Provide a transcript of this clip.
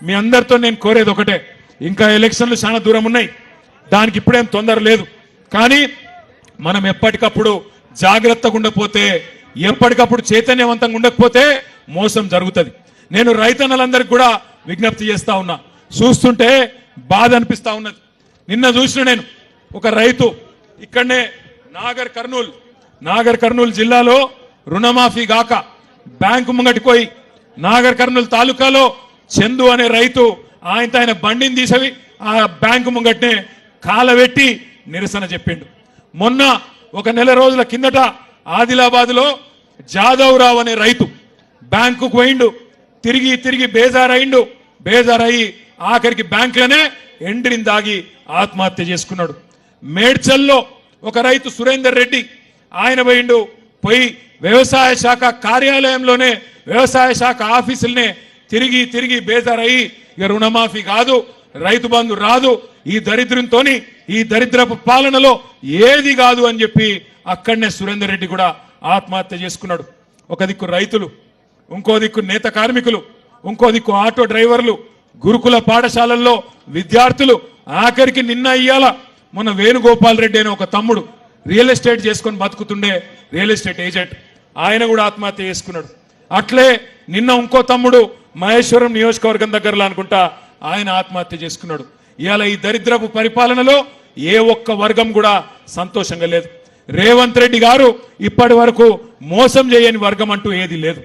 మీ అందరితో నేను కోరేది ఒకటే, ఇంకా ఎలక్షన్లు చాలా దూరం ఉన్నాయి, దానికి ఇప్పుడేం తొందర లేదు. కానీ మనం ఎప్పటికప్పుడు జాగ్రత్తగా ఉండకపోతే, ఎప్పటికప్పుడు చైతన్యవంతంగా ఉండకపోతే మోసం జరుగుతుంది. నేను రైతన్నలందరికీ కూడా విజ్ఞప్తి చేస్తా ఉన్నా. చూస్తుంటే బాధ అనిపిస్తా ఉన్నది. నిన్న చూసిన నేను ఒక రైతు ఇక్కడనే నాగర్ కర్నూలు జిల్లాలో రుణమాఫీ గాక బ్యాంకు ముంగటికి పోయి నాగర్ కర్నూలు తాలూకాలో చందు అనే రైతు ఆయన బండిని తీసవి ఆ బ్యాంకు ముంగట్నే కాలబెట్టి నిరసన చెప్పిండు. మొన్న ఒక నెల రోజుల కిందట ఆదిలాబాద్ లో జాదవ్ రావు అనే రైతు బ్యాంకుకు పోయిండు, తిరిగి తిరిగి బేజారయ్యి ఆఖరికి బ్యాంకులోనే ఎండ్రిని దాగి ఆత్మహత్య చేసుకున్నాడు. మేడ్చల్లో ఒక రైతు సురేందర్ రెడ్డి ఆయన పోయి వ్యవసాయ శాఖ కార్యాలయంలోనే వ్యవసాయ శాఖ ఆఫీసులనే తిరిగి తిరిగి బేజారయ్యి ఇక రుణమాఫీ కాదు, రైతు బంధు రాదు, ఈ దరిద్రంతోని ఈ దరిద్రపు పాలనలో ఏది కాదు అని చెప్పి అక్కడనే సురేందర్ రెడ్డి కూడా ఆత్మహత్య చేసుకున్నాడు. ఒక దిక్కు రైతులు, ఇంకో దిక్కు నేత కార్మికులు, ఇంకో దిక్కు ఆటో డ్రైవర్లు, గురుకుల పాఠశాలల్లో విద్యార్థులు, ఆఖరికి నిన్న ఇయ్యాల మొన్న వేణుగోపాల్ రెడ్డి అనే ఒక తమ్ముడు రియల్ ఎస్టేట్ చేసుకొని బతుకుతుండే రియల్ ఎస్టేట్ ఏజెంట్, ఆయన కూడా ఆత్మహత్య చేసుకున్నాడు. అట్లే నిన్న ఇంకో తమ్ముడు మహేశ్వరం నియోజకవర్గం దగ్గరలో అనుకుంటా ఆయన ఆత్మహత్య చేసుకున్నాడు. ఇవాళ ఈ దరిద్రపు పరిపాలనలో ఏ ఒక్క వర్గం కూడా సంతోషంగా లేదు. రేవంత్ రెడ్డి గారు ఇప్పటి వరకు మోసం చేయని వర్గం అంటూ ఏది లేదు.